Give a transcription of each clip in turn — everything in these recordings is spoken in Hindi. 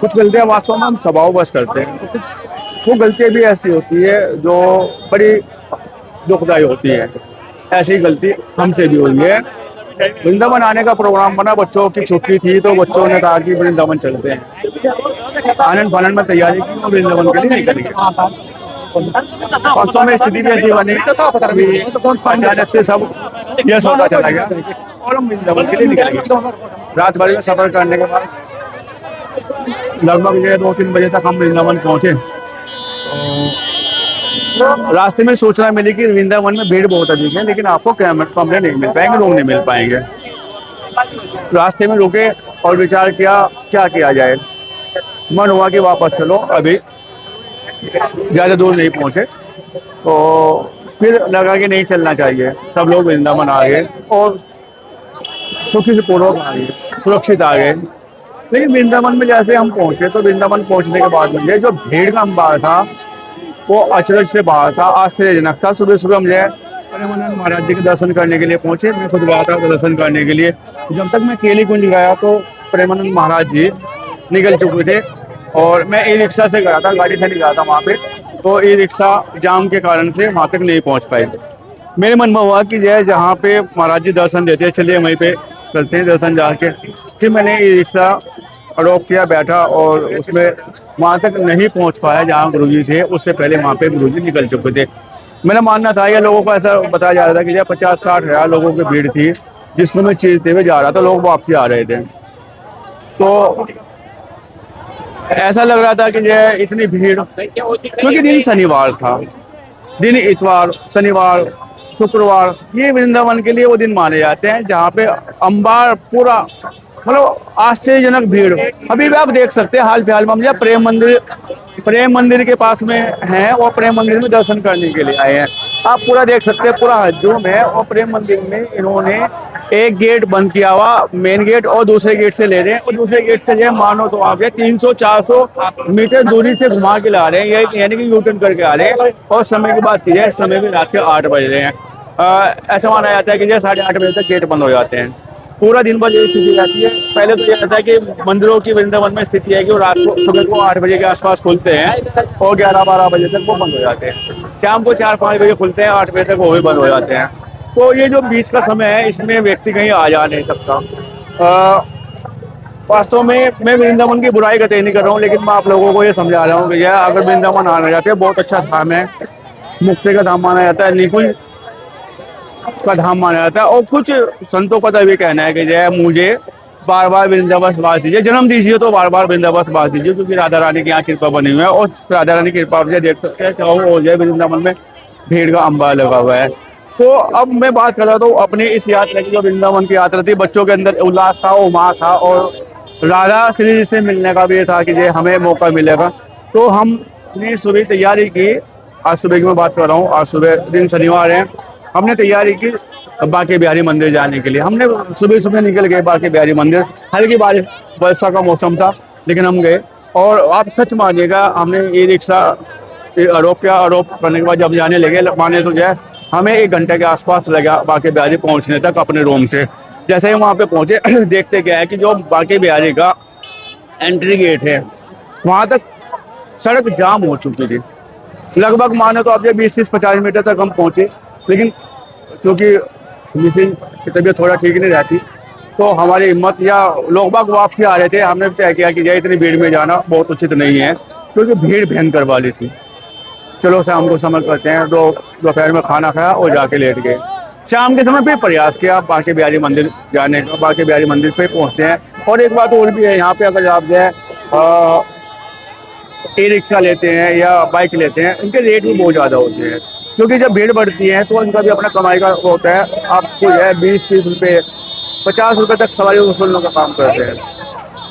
कुछ गलतियां वास्तव में हम स्वभाववश करते हैं, तो कुछ वो गलतियां भी ऐसी होती है जो बड़ी दुखदायी होती है। ऐसी गलती हमसे भी हुई है। वृंदावन आने का प्रोग्राम बना, बच्चों की छुट्टी थी तो बच्चों ने कहा कि वृंदावन चलते हैं। आनंद फानंद में तैयारी की और वृंदावन के लिए निकल गए। वास्तव में स्थिति भी ऐसी बनी कि अचानक से सब यस होता चला गया और हम वृंदावन के लिए निकल गए। रात भर में सफर करने के बाद लगभग ये 2-3 बजे तक हम वृंदावन पहुंचे। रास्ते में सूचना मिली कि वृंदावन में भीड़ बहुत अधिक है, लेकिन आपको कमरे नहीं मिल पाएंगे, रूम नहीं मिल पाएंगे। रास्ते में रुके और विचार किया क्या किया जाए। मन हुआ कि वापस चलो, अभी ज़्यादा दूर नहीं पहुंचे। तो फिर लगा कि नहीं चलना चाहिए। सब लोग वृंदावन आ गए और सुखी से पूर्वक आ गए, सुरक्षित आ गए। लेकिन वृंदावन में जैसे हम पहुंचे तो वृंदावन पहुंचने के बाद मुझे जो भीड़ का अंबार था वो अचरज से बाहर था, आश्चर्यजनक था। सुबह सुबह हम जो है प्रेमानंद महाराज जी के दर्शन करने के लिए पहुंचे। मैं खुद गया था दर्शन करने के लिए। जब तक मैं केली कुंज गया तो प्रेमानंद महाराज जी निकल चुके थे और मैं ई रिक्शा से गया था, गाड़ी से नहीं गया था वहाँ पे। तो ई रिक्शा जाम के कारण से वहाँ तक नहीं पहुँच पाए। मेरे मन में हुआ कि जहाँ पे महाराज जी दर्शन देते हैं, चलिए वहीं पे करते हैं दर्शन जाके। फिर मैंने ई रिक्शा अडॉप्ट किया, बैठा और उसमें वहाँ तक नहीं पहुँच पाया जहाँ गुरुजी थे। उससे पहले वहाँ पे गुरुजी निकल चुके थे। मेरा मानना था, या लोगों को ऐसा बताया जा रहा था कि 50-60 हज़ार लोगों की भीड़ थी जिसको मैं चीरते हुए जा रहा था, लोग वापसी आ रहे थे। तो ऐसा लग रहा था कि इतनी भीड़, क्योंकि दिन शनिवार था, दिन इतवार, शनिवार, शुक्रवार ये वृंदावन के लिए वो दिन माने जाते हैं जहाँ पे अंबार पूरा मतलब आश्चर्यजनक भीड़। अभी भी आप देख सकते हैं हाल फिलहाल में हम प्रेम मंदिर के पास में हैं और प्रेम मंदिर में दर्शन करने के लिए आए हैं। आप पूरा देख सकते हैं, पूरा हजूम है और प्रेम मंदिर में इन्होंने एक गेट बंद किया हुआ, मेन गेट, और दूसरे गेट से ले रहे हैं और दूसरे गेट से मानो तो आप 300-400 मीटर दूरी से घुमा के ला रहे हैं, ये यानी कि यूटर्न करके आ रहे हैं। और समय की बात की जाए, समय भी रात के 8 बज रहे हैं। ऐसा माना जाता है कि 8:30 बजे तक गेट बंद हो जाते हैं। पूरा दिन भर यही स्थिति रहती है। पहले तो ये रहता है कि मंदिरों की वृंदावन में स्थिति है कि वो रात को सुबह को 8 बजे के आसपास खुलते हैं और 11-12 बजे तक वो बंद हो जाते हैं। शाम को 4-5 बजे खुलते हैं, 8 बजे तक वो भी बंद हो जाते हैं। तो ये जो बीच का समय है इसमें व्यक्ति कहीं आ जा नहीं सकता। वास्तव में मैं वृंदावन की बुराई कतई नहीं कर रहा हूँ, लेकिन मैं आप लोगों को ये समझा रहा हूँ कि अगर वृंदावन आना जाते हैं, बहुत अच्छा धाम है, मुक्ति का धाम माना जाता है, निकुंज का धाम माना जाता है। और कुछ संतों का तो भी कहना है कि मुझे बार बार वृंदावन वास दीजिए, जन्म दीजिए तो बार बार वृंदावन वास दीजिए, क्योंकि राधा रानी की यहाँ कृपा बनी हुई है। और राधा रानी की कृपा से देख सकते हैं क्या वृंदावन में भीड़ का अंबार लगा हुआ है। तो अब मैं बात कर रहा था अपनी इस यात्रा की, जो वृंदावन की यात्रा थी। बच्चों के अंदर उल्लास था, उमा था और राधा श्री जी से मिलने का भी ये था कि हमें मौका मिलेगा। तो हमने सुबह तैयारी की। आज सुबह की मैं बात कर रहा हूँ, आज सुबह दिन शनिवार है। हमने तैयारी की बांके बिहारी मंदिर जाने के लिए। हमने सुबह सुबह निकल गए बांके बिहारी मंदिर। हल्की बारिश वर्षा का मौसम था, लेकिन हम गए। और आप सच मानिएगा, हमने ई रिक्शा आरोप करने के बाद जब जाने लगे, माने तो हमें 1 घंटे के आसपास लगा बांके बिहारी पहुंचने तक अपने रूम से। जैसे ही वहाँ पे पहुंचे देखते क्या है कि जो बांके बिहारी का एंट्री गेट है वहाँ तक सड़क जाम हो चुकी थी। लगभग माने तो अब 20-50 मीटर तक हम पहुंचे, लेकिन क्योंकि मिसिंग की तबीयत थोड़ा ठीक नहीं रहती तो हमारी हिम्मत, या लोग बाग वापसी आ रहे थे, हमने तय किया कि इतनी भीड़ में जाना बहुत उचित नहीं है, क्योंकि भीड़ भयंकर वाली थी। चलो शाम को समझ करते हैं। तो दोपहर में खाना खाया और जाके लेट गए। शाम के समय फिर प्रयास किया बांके बिहारी मंदिर जाने का। बांके बिहारी मंदिर पे पहुंचते हैं। और एक बात और भी है, यहाँ पे अगर आप ई रिक्शा लेते हैं या बाइक लेते हैं, इनके रेट भी बहुत ज़्यादा होते हैं, क्योंकि जब भीड़ बढ़ती है तो इनका भी अपना कमाई का होता है। आपको 20-30 रुपये, 50 रुपये तक सवारी वसूलने का काम करते हैं।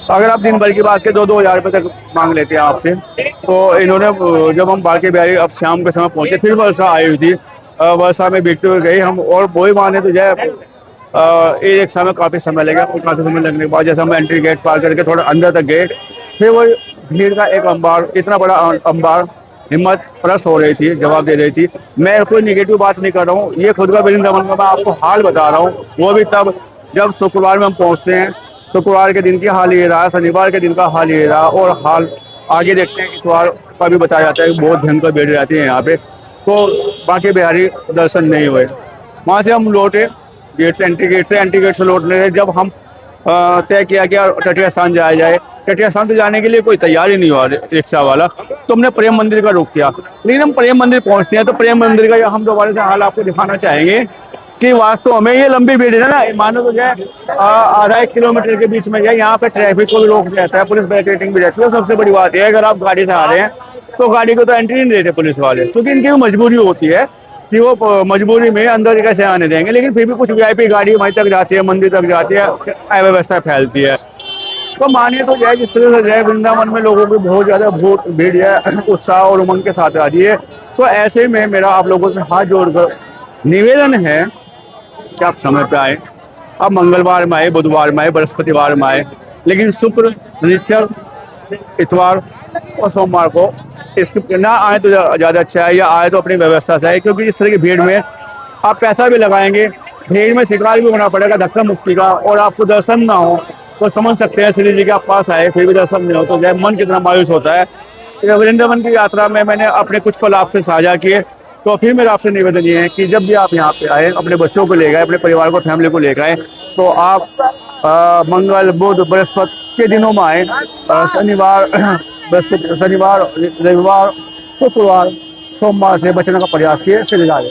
अगर आप दिन भर की बात करें 2-2 हज़ार रुपये तक मांग लेते हैं आपसे। तो इन्होंने, जब हम बांके बिहारी अब शाम के समय पहुंचे, फिर वर्षा आई हुई थी। वर्षा में भीगते हुए गए हम। और वही माने तो ई रिक्शा में काफ़ी समय लगा। और काफ़ी समय लगने के बाद जैसे हम एंट्री गेट पार करके थोड़ा अंदर तक गए, फिर वही भीड़ का एक अंबार, इतना बड़ा अंबार, हिम्मत परस्त हो रही थी, जवाब दे रही थी। मैं कोई निगेटिव बात नहीं कर रहा हूँ, ये खुद का वृंदावन का मैं आपको हाल बता रहा हूँ। वो भी तब जब शुक्रवार में हम पहुँचते हैं शुक्रवार के दिन की हाल ये रहा, शनिवार के दिन का हाल ये रहा, और हाल आगे देखते हैं। इतवार का भी बताया जाता है कि बहुत भयंकर भीड़ रहती है यहाँ पे। तो बांके बिहारी दर्शन नहीं हुए। वहाँ से हम लौटे गेट से, एंट्री गेट से लौटने से जब हम तय किया कि तटीय स्थान जाया जाए। तटीय स्थान से जाने के लिए कोई तैयार ही नहीं हुआ रिक्शा वाला, तो हमने प्रेम मंदिर का रुख किया। लेकिन हम प्रेम मंदिर पहुंचते हैं तो प्रेम मंदिर का हम दोबारा से हाल आपको दिखाना चाहेंगे कि वास्तव में ये लंबी भीड़ है ना, मानो तो जाए आधा 1 किलोमीटर के बीच में जाए, यहाँ पे ट्रैफिक को भी रोक जाता है, पुलिस बैरिकेडिंग भी रहती है। सबसे बड़ी बात यह है, अगर आप गाड़ी से आ रहे हैं तो गाड़ी को तो एंट्री नहीं देते पुलिस वाले, क्योंकि इनकी मजबूरी होती है कि वो मजबूरी में अंदर कैसे आने देंगे। लेकिन फिर भी कुछ वीआईपी गाड़ी वहीं तक जाती है, मंदिर तक जाती है, अव्यवस्था फैलती है। तो मानिए तो जय जिस तरह से जय वृंदावन में लोगों की बहुत ज्यादा भीड़ है, उत्साह और उमंग के साथ आ रही है। तो ऐसे में मेरा आप लोगों से हाथ जोड़कर निवेदन है कि आप समय पे आए। आप मंगलवार में आए, बुधवार में आए, बृहस्पतिवार में आए, लेकिन शुक्र, शनिचर, इतवार और सोमवार को इसके ना आए तो ज़्यादा अच्छा है, या आए तो अपनी व्यवस्था से आए। क्योंकि इस तरह की भीड़ में आप पैसा भी लगाएंगे, भीड़ में शिकार भी होना पड़ेगा धक्का मुक्की का, और आपको दर्शन ना हो तो समझ सकते हैं श्री जी के आप पास आए फिर भी दर्शन नहीं हो तो जय मन कितना मायूस होता है। वृंदावन की यात्रा में मैंने अपने कुछ पल आपसे साझा किए। तो फिर मेरा आपसे निवेदन ये है कि जब भी आप यहाँ पे आए, अपने बच्चों को ले गए, अपने परिवार को, फैमिली को लेकर आए, तो आप मंगल, बुध, बृहस्पति के दिनों में आए। शनिवार बृहस्पति, शनिवार, रविवार, शुक्रवार, सोमवार से बचने का प्रयास किए। चले जाए।